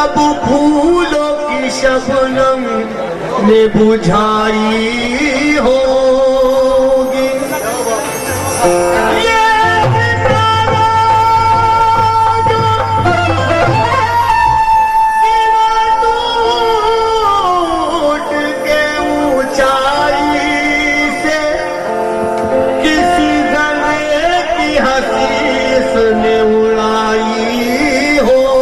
कब फूलों की शबनम में बुझाई होगी। ये सितारा जो गिरा टूट के ऊंचाई से, किसी गले की हसीस ने उड़ाई होगी।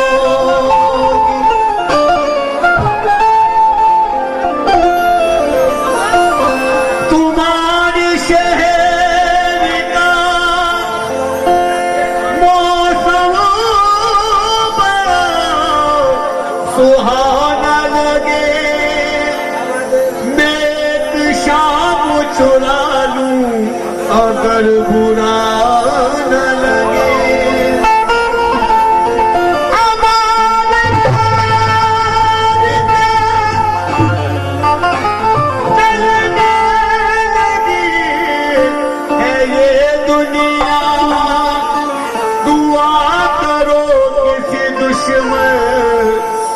तुम्हारे शहर का मौसम बड़ा सुहाना लगे, मैं एक शाम चुरा लूं अगर बुरा न लगे।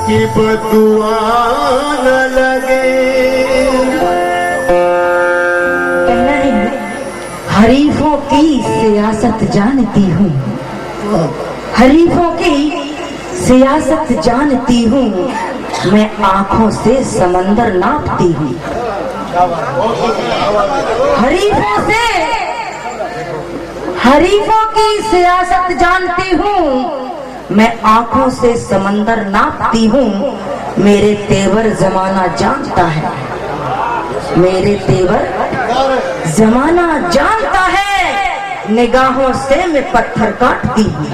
की बदुआ न लगे। कहना है हरीफों की सियासत जानती हूँ, हरीफों की सियासत जानती हूँ, मैं आंखों से समंदर नापती हूँ। हरीफों की सियासत जानती हूँ, मैं आंखों से समंदर नापती हूँ। मेरे तेवर जमाना जानता है, मेरे तेवर जमाना जानता है, निगाहों से मैं पत्थर काटती हूँ।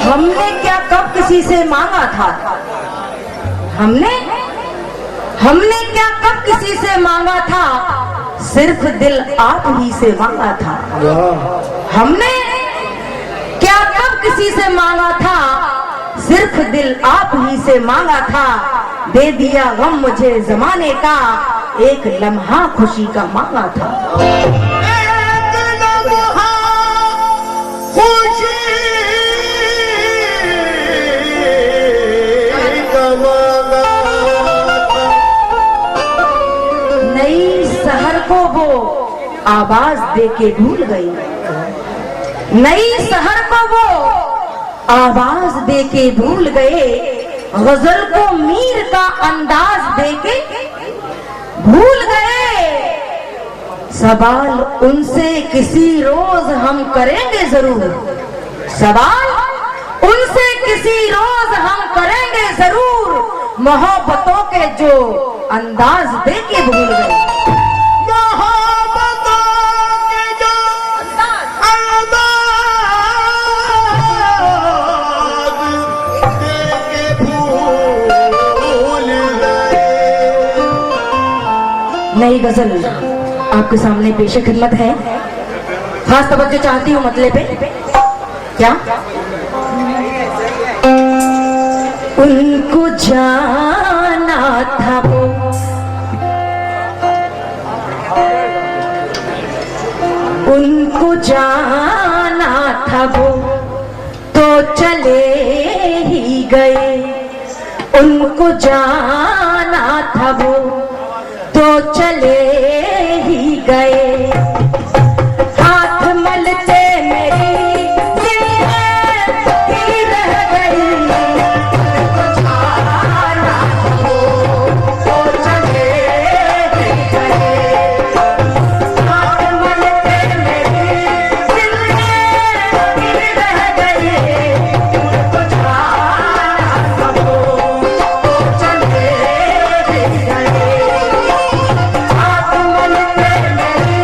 हमने क्या कब किसी से मांगा था, हमने क्या कब किसी से मांगा था, सिर्फ दिल आप ही से मांगा था। हमने क्या कब किसी से मांगा था, सिर्फ दिल आप ही से मांगा था। दे दिया गम मुझे जमाने का, एक लम्हा खुशी का मांगा था। नई शहर को वो आवाज देके भूल गई, नई शहर को वो आवाज देके भूल गए, गजल को मीर का अंदाज देके भूल गए। सवाल उनसे किसी रोज हम करेंगे जरूर, सवाल उनसे किसी रोज हम करेंगे जरूर, मोहब्बतों के जो अंदाज देके भूल गए। नई गजल आपके सामने पेशे खिदमत है। खास तवज्जो चाहती हूँ मतले पे। क्या उनको जाना था वो, उनको जाना था वो तो चले ही गए, उनको जाना था वो तो चले ही गए। हाथ मलते मेरी जिंदगी रह गई, उनको जाना था वो तो चले ही गए। हाथ मलते मेरी जिंदगी रह गई, उनको जाना था वो तो चले ही गए। हाथ मलते मेरी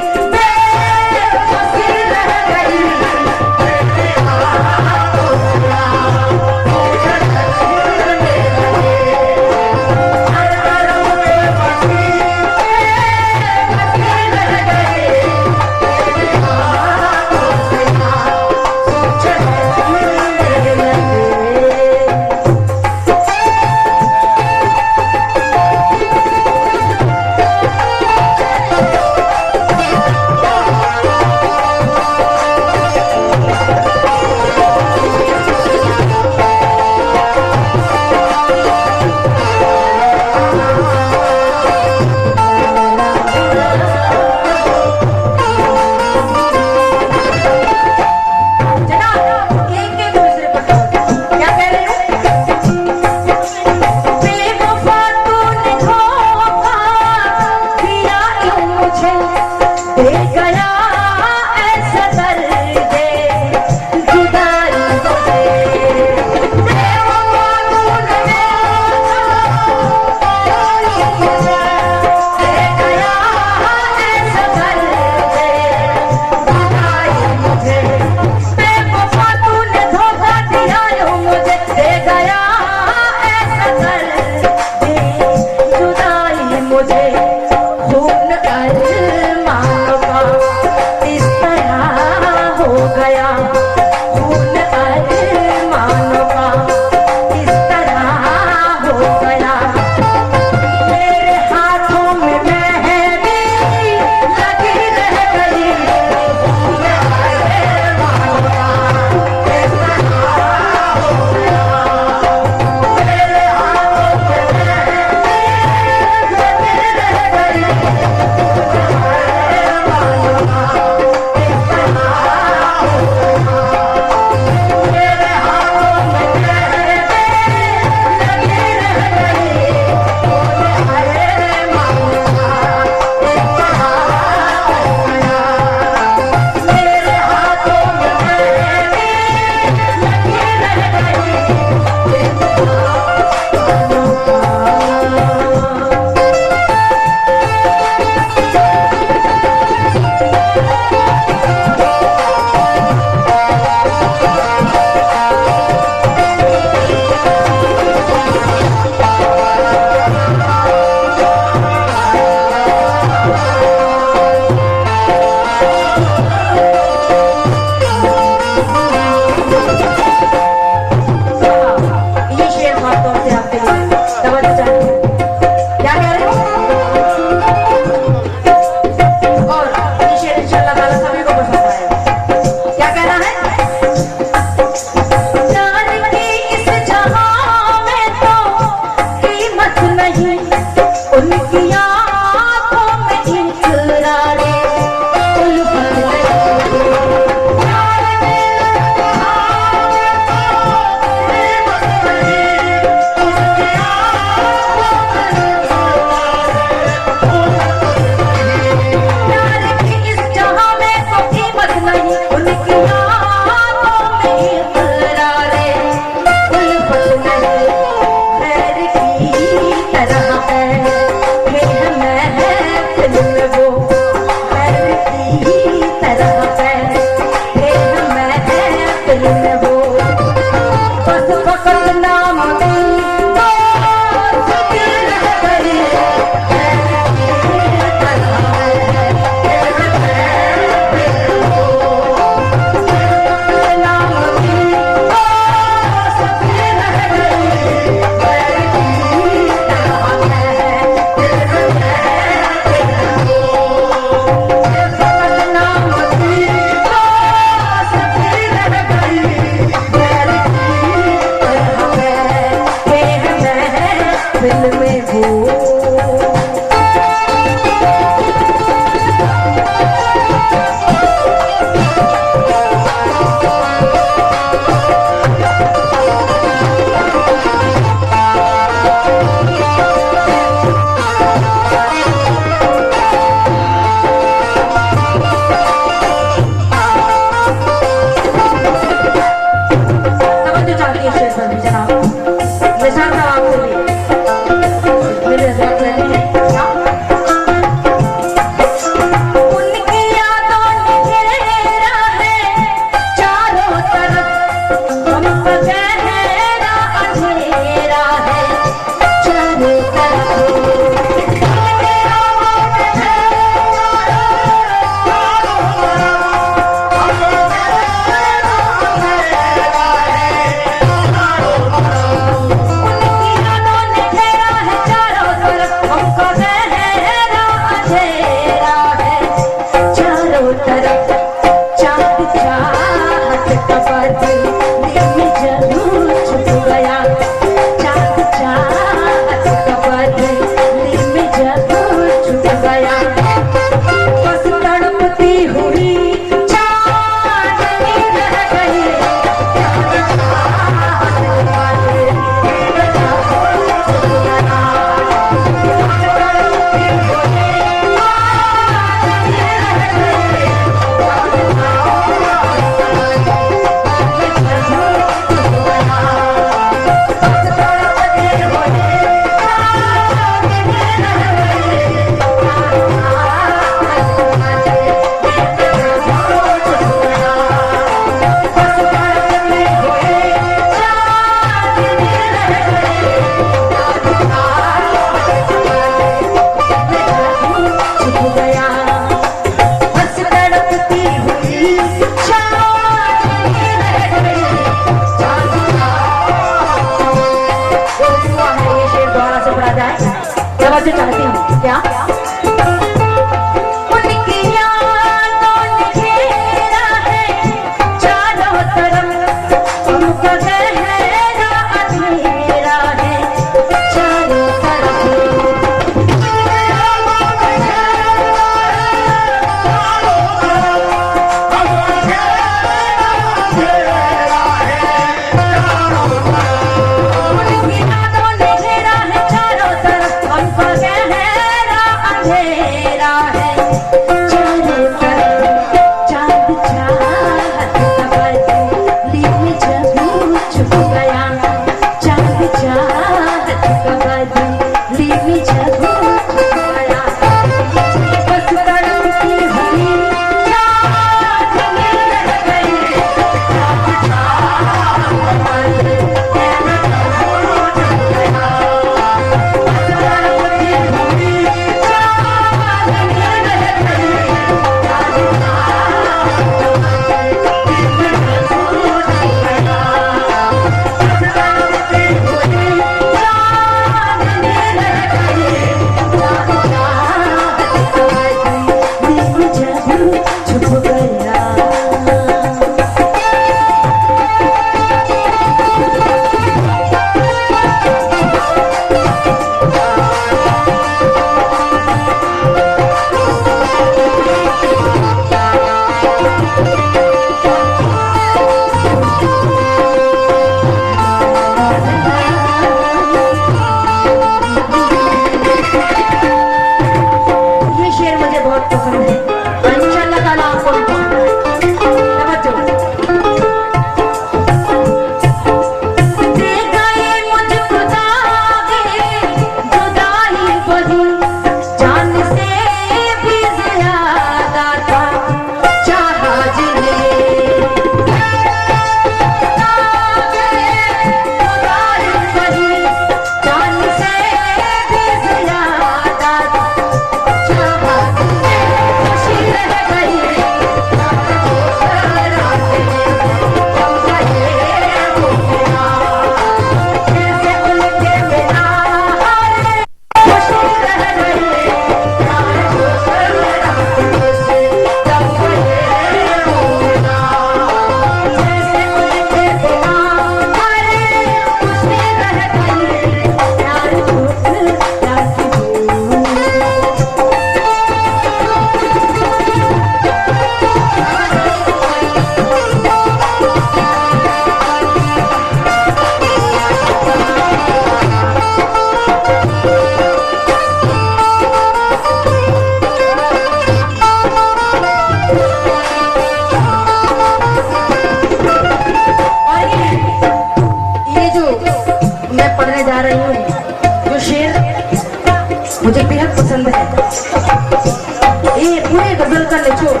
ये पूरे गजल का निचोड़,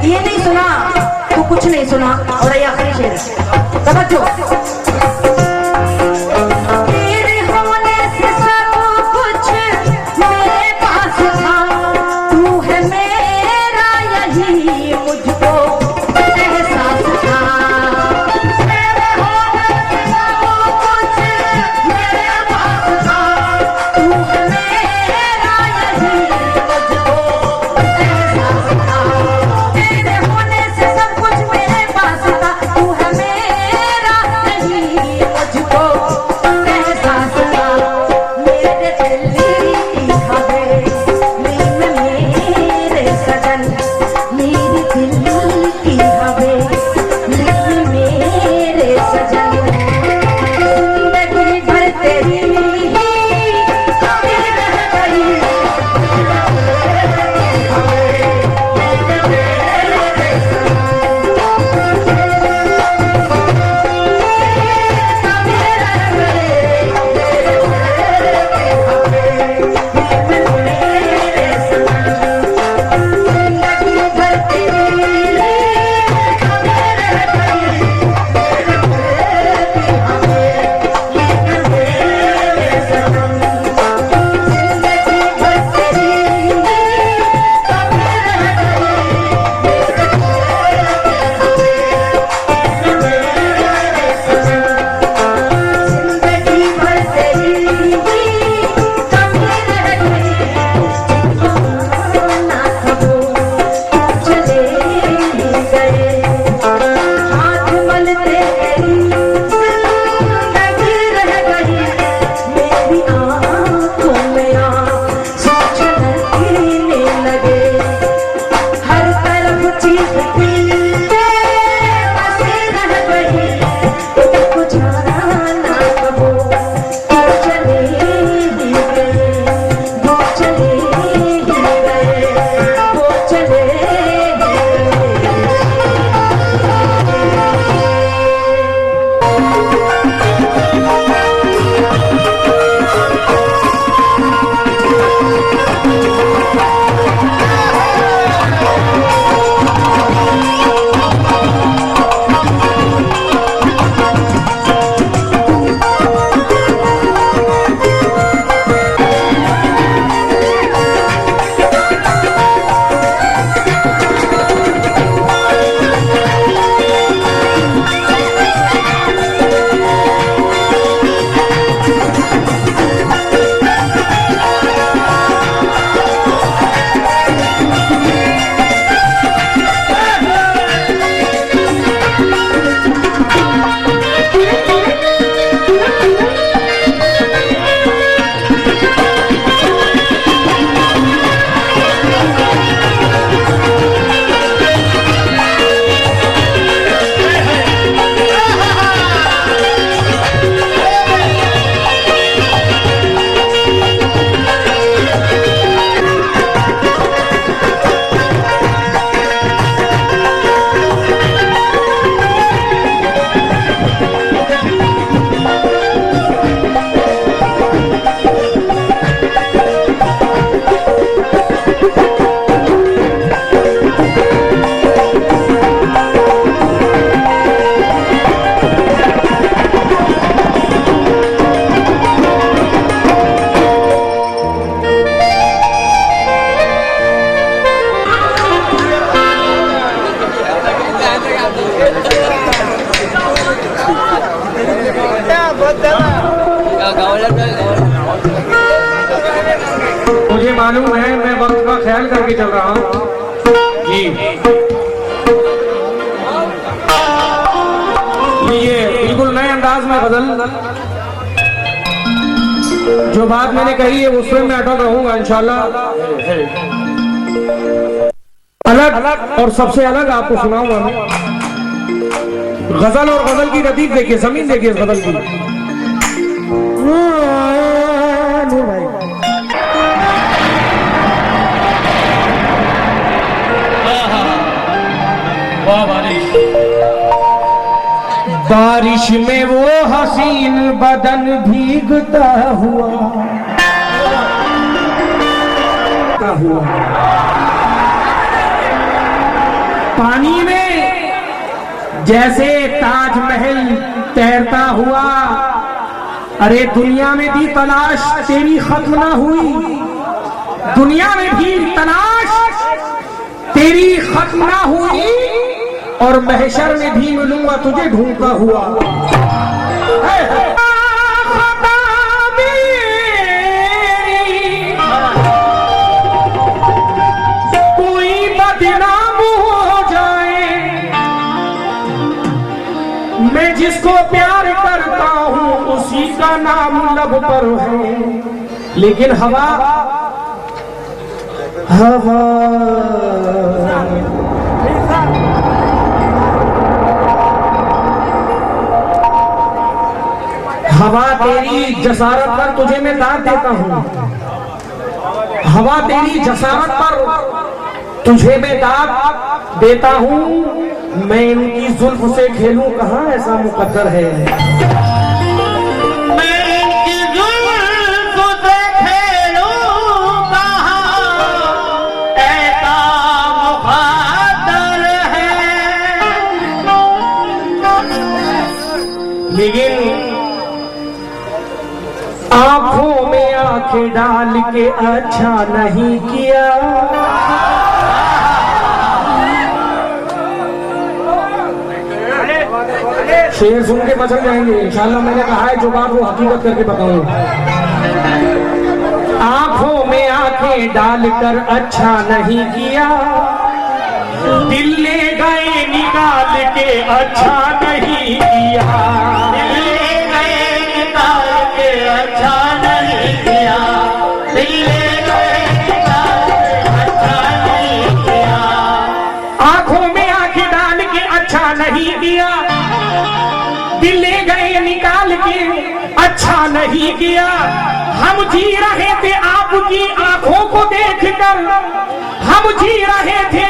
ये नहीं सुना तो कुछ नहीं सुना। और ये आखिरी शेर समझो। तेरे होने से सब कुछ मेरे पास था, तू है मेरा यही मुझको एहसास था। तेरे होने से सब कुछ मेरे पास था, तू है मेरा यही मुझको एहसास था। तेरे होने से सब कुछ मेरे पास था, तू है मेरा यही मुझको एहसास था। मेरे दिल की खबरें नींद मेरे सजन, मेरे दिल की हवें नींद मेरे सजन। जिंदगी भर तेरी ही कमी रह गई, मुझे मालूम है, मैं वक्त का ख्याल करके चल रहा हूँ जी। ये बिल्कुल नए अंदाज में गजल, जो बात मैंने कही है उस पर मैं अटक रहूंगा इंशाल्लाह। अलग और सबसे अलग आपको सुनाऊंगा मैं गजल। और गजल की रतीब देखिए, जमीन देखिए इस गजल की। बारिश में वो हसीन बदन भीगता हुआ पानी में जैसे ताजमहल तैरता हुआ। अरे दुनिया में भी तलाश तेरी खत्म ना हुई, दुनिया में भी तलाश तेरी खत्म ना हुई, और महशर में भी मिलूंगा तुझे ढूंढता हुआ। कोई बदनाम हो जाए, मैं जिसको प्यार करता हूं उसी का नाम लब पर है, लेकिन हवा हवा हवा तेरी जसारत पर तुझे मैं दाद देता हूं, हवा तेरी जसारत पर तुझे मैं दाद देता हूं। मैं इनकी जुल्फ से खेलूं कहां, ऐसा मुकद्दर है। मैं इनकी जुल्फ से खेलूं कहां, ऐसा मुकद्दर है। लेकिन आंखों में आंखें डाल के अच्छा नहीं किया, शेर सुन के बचल जाएंगे इंशाल्लाह। मैंने कहा है जो बात वो हकीकत करके बताऊं। आंखों में आंखें डालकर अच्छा नहीं किया, दिल ले गए निकाल के अच्छा नहीं किया, दिल ले गए निकाल के अच्छा नहीं किया, दिल ले गए निकाल के अच्छा नहीं किया। आंखों में आंखें डाल के अच्छा नहीं किया, दिल ले गए निकाल के अच्छा नहीं किया। हम जी रहे थे आपकी आंखों को देखकर, हम जी रहे थे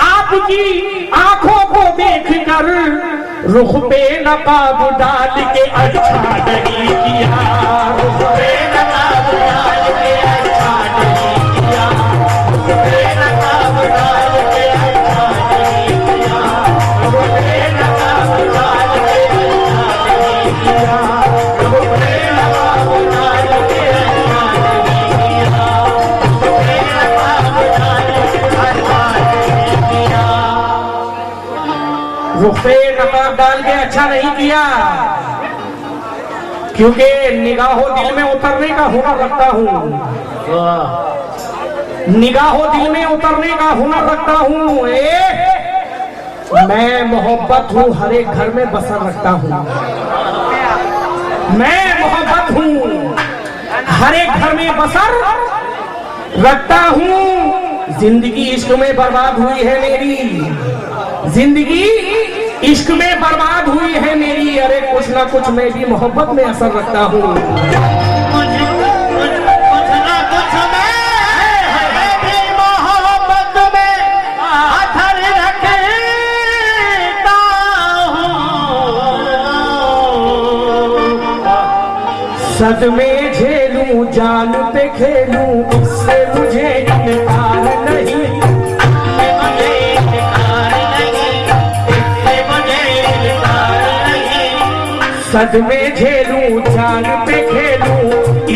आपकी आंखों को देखकर, रुख पे नकाब डाल के अच्छा नहीं किया, रुख पे नकाब डाल के अच्छा नहीं किया, रुख पे नकाब डाल के अच्छा नहीं किया, रुख पे नकाब डाल के अच्छा नहीं किया, रुख पे नकाब डाल के अच्छा नहीं किया, रुख पे नकाब डाल के अच्छा नहीं किया, रुख पे नकाब डाल के अच्छा नहीं किया। क्योंकि निगाहों दिल में उतरने का हुनर रखता हूं, निगाहों दिल में उतरने का हुनर रखता हूं। मैं मोहब्बत हूं, हर एक घर में बसर रखता हूं, मैं मोहब्बत हूं, हर एक घर में बसर रखता हूं। जिंदगी इश्क में बर्बाद हुई है मेरी, जिंदगी इश्क में बर्बाद हुई है मेरी। अरे कुछ ना कुछ मैं भी मोहब्बत में असर रखता हूँ, कुछ ना कुछ मैं भी मोहब्बत में असर रखता हूँ। सदमे झेलूं जान पे खेलूं, इससे मुझे इनकार नहीं, सदमे झेलूं जान पे खेलूं,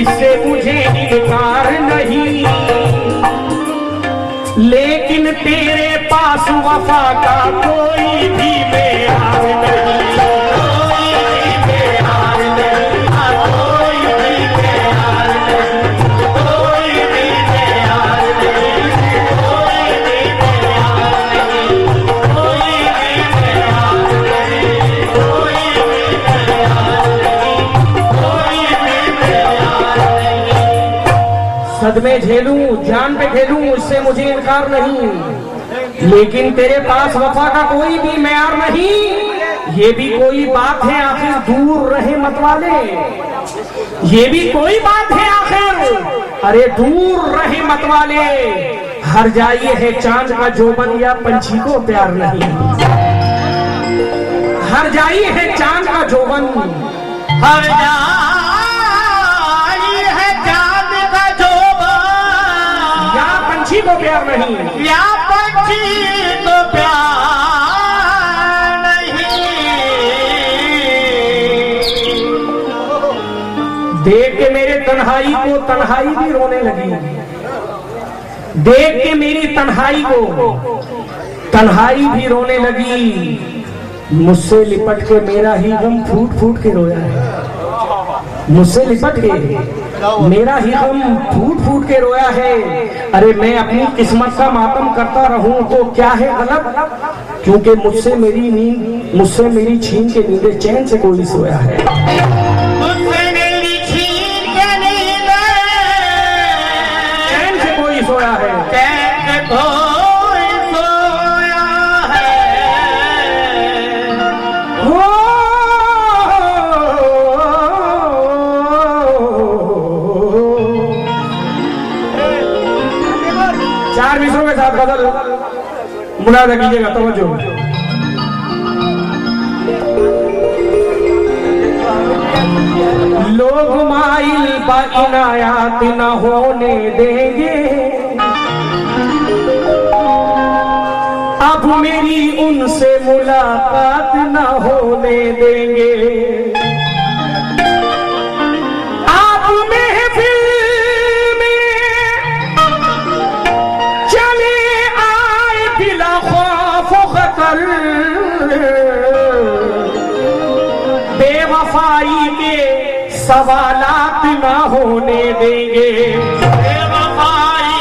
इससे मुझे इनकार नहीं। लेकिन तेरे पास वफा का कोई भी मेयार नहीं, कोई भी मेयार नहीं, कोई भी मेयार नहीं, कोई भी मेयार नहीं, कोई भी मेयार नहीं, कोई भी मेयार नहीं, कोई सदमे झेलूं जान पे खेलूं, उससे मुझे इनकार नहीं। लेकिन तेरे पास वफा का कोई भी मेयार नहीं। ये भी कोई बात है आखिर दूर रहे मत वाले, ये भी कोई बात है आखिर, अरे दूर रहे मत वाले। हर जाइए है चांद का जोबन या पंछी को प्यार नहीं, हर जाइए है चांद का जोबन, हर जाई है चांद का जोबन, या पंछी को प्यार नहीं, या पंछी को प्यार तन्हाई को तन्हाई भी रोने लगी। देख के मेरी तन्हाई को तन्हाई भी रोने लगी। मुझसे लिपट के मेरा ही गम फूट फूट के रोया है। मुझसे लिपट के मेरा ही गम फूट फूट के रोया है। अरे मैं अपनी किस्मत का मातम करता रहूं तो क्या है गलत, क्योंकि मुझसे मेरी छीन के नींदे चैन से कोई सोया है। मुझसे मेरी छीन के नींदे चैन से कोई सोया है। चैन से कोई सोया है। हो 4 मिसरों के साथ गजल मुलाजा कीजिएगा, तवज्जो। लोग माइल बा इनायात न होने देंगे, अब मेरी उनसे मुलाकात न होने देंगे। आप महफिल में चले आए बिला खौफ खतर, बेवफाई के सवालात न होने देंगे। बेवफाई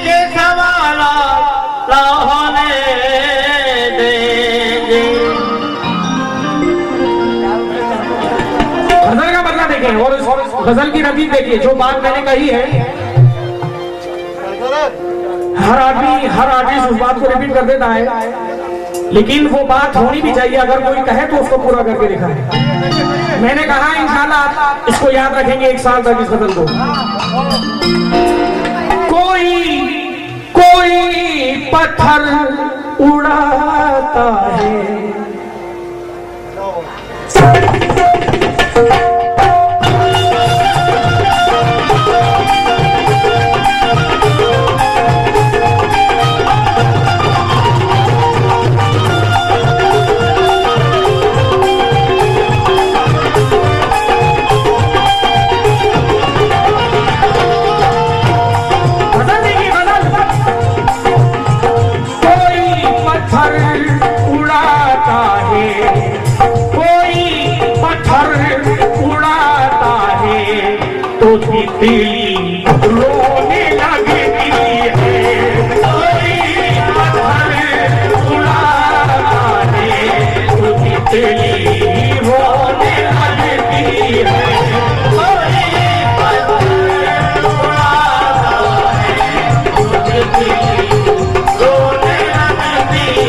के सवालात न होने देंगे। गजल का बदला देखें और इस गजल की रबी देखिए। जो बात मैंने कही है, हर आदमी उस बात को रिपीट कर देता है, लेकिन वो बात होनी भी चाहिए। अगर कोई कहे तो उसको पूरा करके दिखाए। मैंने कहा इंशाल्लाह आप इसको याद रखेंगे 1 साल तक इस गजल को। कोई पत्थर उड़ाता है, तितली रोने लगती है। कोई पत्थर उड़ाता है तो तितली रोने लगती है। कोई पत्थर उड़ाता है तो तितली रोने लगती है।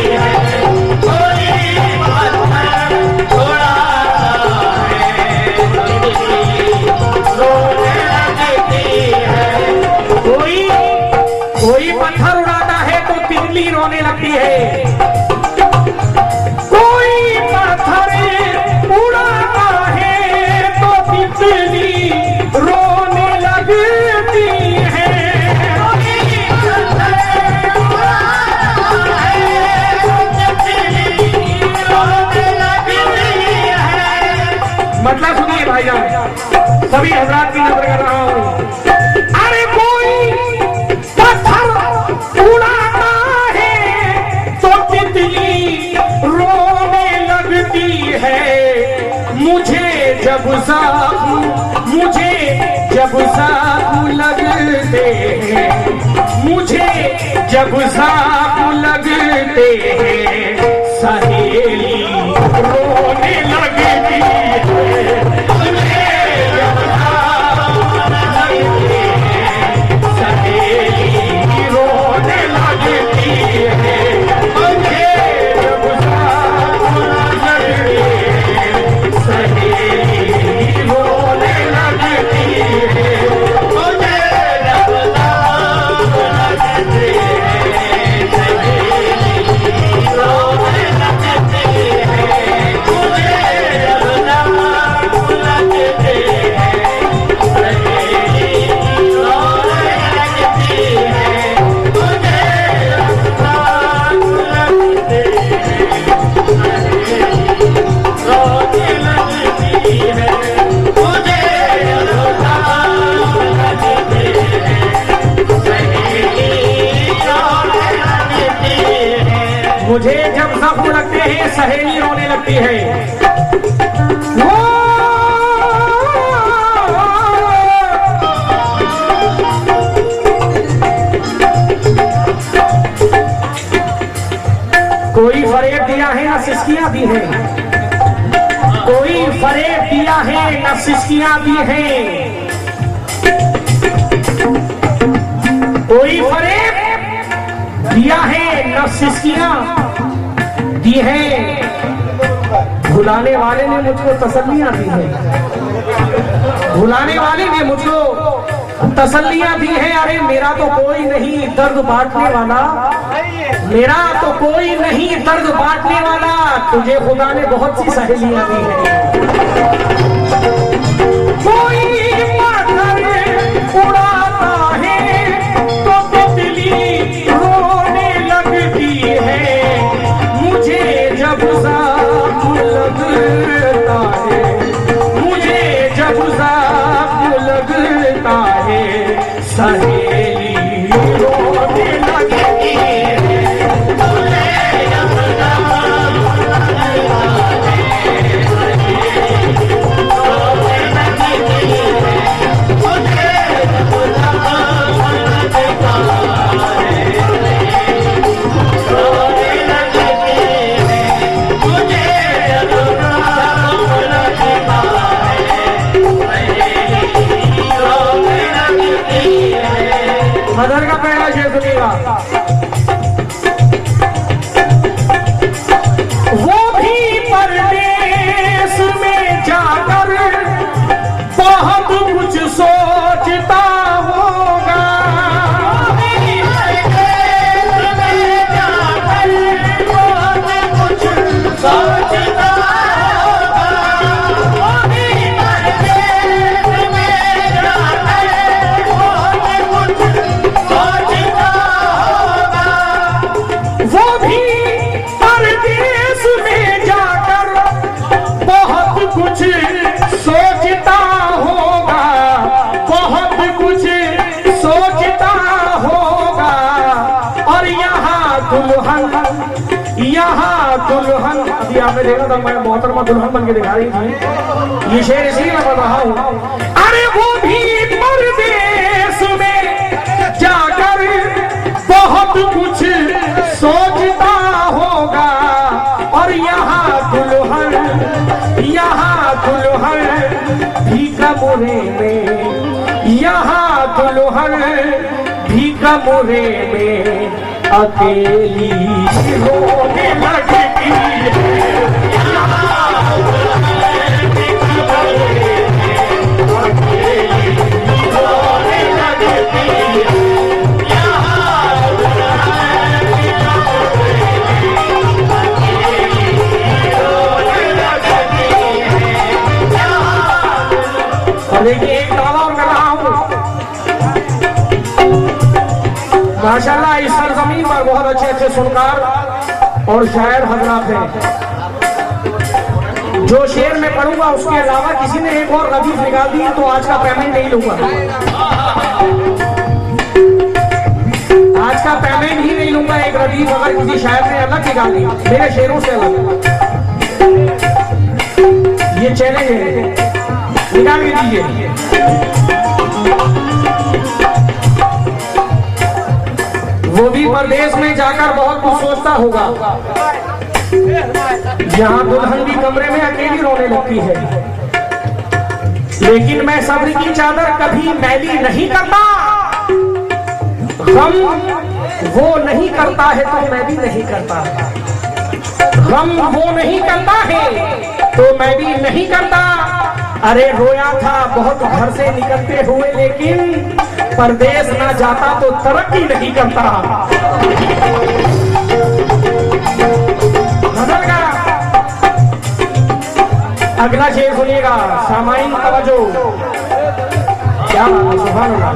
कोई पत्थर उड़ाता है तो तितली रोने कोई पत्थर उड़ाता है तो तितली रोने लगती है। कोई पत्थर उड़ाता है तो तितली रोने लगती है। मतलब सुनिए भाईजान, सभी हजरात की नजर कर रहा हूं। अरे कोई पत्थर उड़ाता है तो तितली रोने लगती है। मुझे जब साकू लगते हैं, मुझे जब साकू लगते हैं, सहेली रोने लगती है। मुझे मुझे जब जख्म लगते हैं सहेली रोने लगती है। कोई फरेब दिया है ना सिस्कियां दी है, कोई फरेब दिया है ना सिस्कियां दी है, कोई फरेब दिया है न सिस्कियां दी है। भुलाने वाले ने मुझको तसल्लियां दी है, भुलाने वाले ने मुझको तसल्लियां दी है। अरे मेरा तो कोई नहीं दर्द बांटने वाला, मेरा तो कोई नहीं दर्द बांटने वाला, तुझे खुदा ने बहुत सी सहेलियां दी है। कोई पत्थर उड़ाता है तो तितली रोने लगती है, मुझे जब ज़ख्म लगता है, मुझे जब ज़ख्म लगता है, सहेली रोने लगती है। मदर का पहला शेर सुनिएगा। वो भी परदेश में जाकर बहुत कुछ सोचता होगा, सोचता दुल्हन, अभी आपने देखा था मैं मोहतरमा दुल्हन बन के दिखा रही थी, ये शेर इसीलिए मैं बता रहा हूँ। अरे वो भी परदेश में जाकर बहुत कुछ सोचता होगा, और यहाँ दुल्हन भी कमरे में, यहाँ दुल्हन भी कमरे में अकेली रोने लगती है। देखिए एक दावा और कर रहा हूँ, माशाल्लाह इस सरजमीन पर बहुत अच्छे अच्छे सुनकार और शायर हजरात हैं। जो शेर मैं पढ़ूंगा उसके अलावा किसी ने एक और रदीफ निकाल दी तो आज का पेमेंट नहीं लूंगा, आज का पेमेंट ही नहीं लूंगा। एक रदीफ अगर किसी शायर ने अलग निकाल दी मेरे शेरों से अलग, ये चैलेंज है, निकाल के दीजिए। वो भी परदेश में जाकर बहुत कुछ सोचता होगा, यहाँ दुल्हन भी कमरे में अकेली रोने लगती है, लेकिन मैं सब्र की चादर कभी मैली नहीं करता, गम वो नहीं करता है तो मैं भी नहीं करता, गम वो नहीं करता है तो मैं भी नहीं करता। अरे रोया था बहुत घर से निकलते हुए, लेकिन परदेश ना जाता तो तरक्की नहीं करता। नजर का अगला शेर सुनिएगा, सामाइन तवज्जो, क्या बात है, सुभान अल्लाह।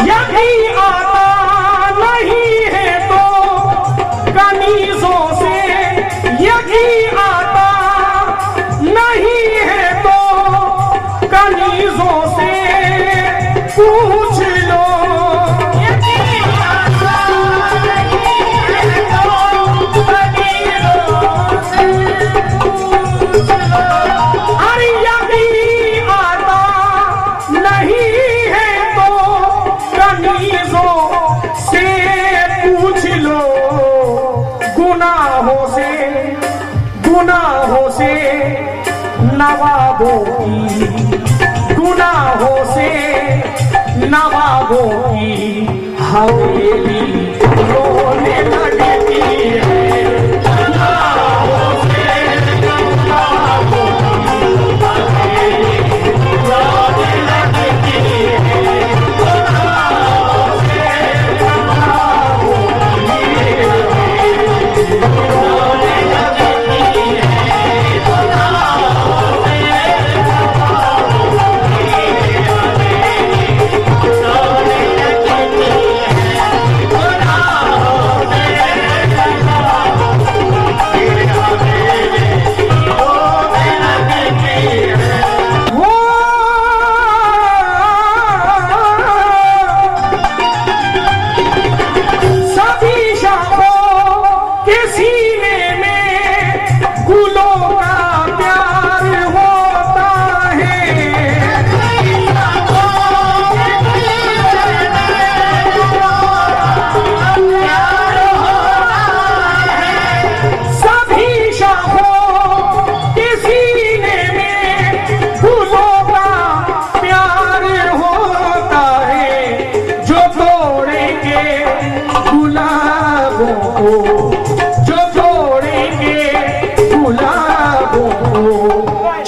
यही आता नहीं है तो कनीजों से, यही आता नहीं है तो कनीजों से पूछ लो गुलाबों की हवेली रोने लगती है।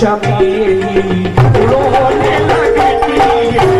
चमेली रोने लगती है।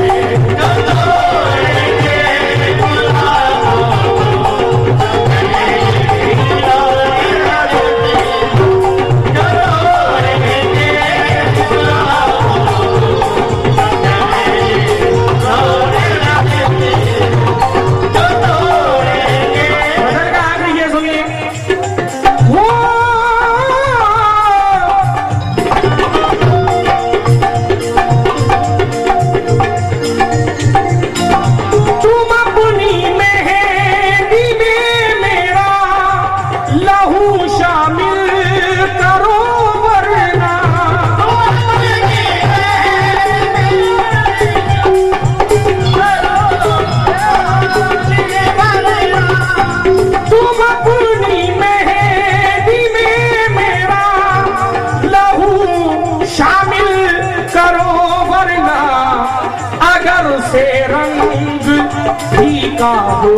से रंग फीका हो,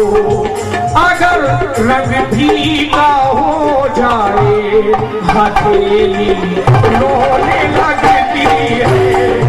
अगर रंग फीका हो जाए हथेली रोने लगती है।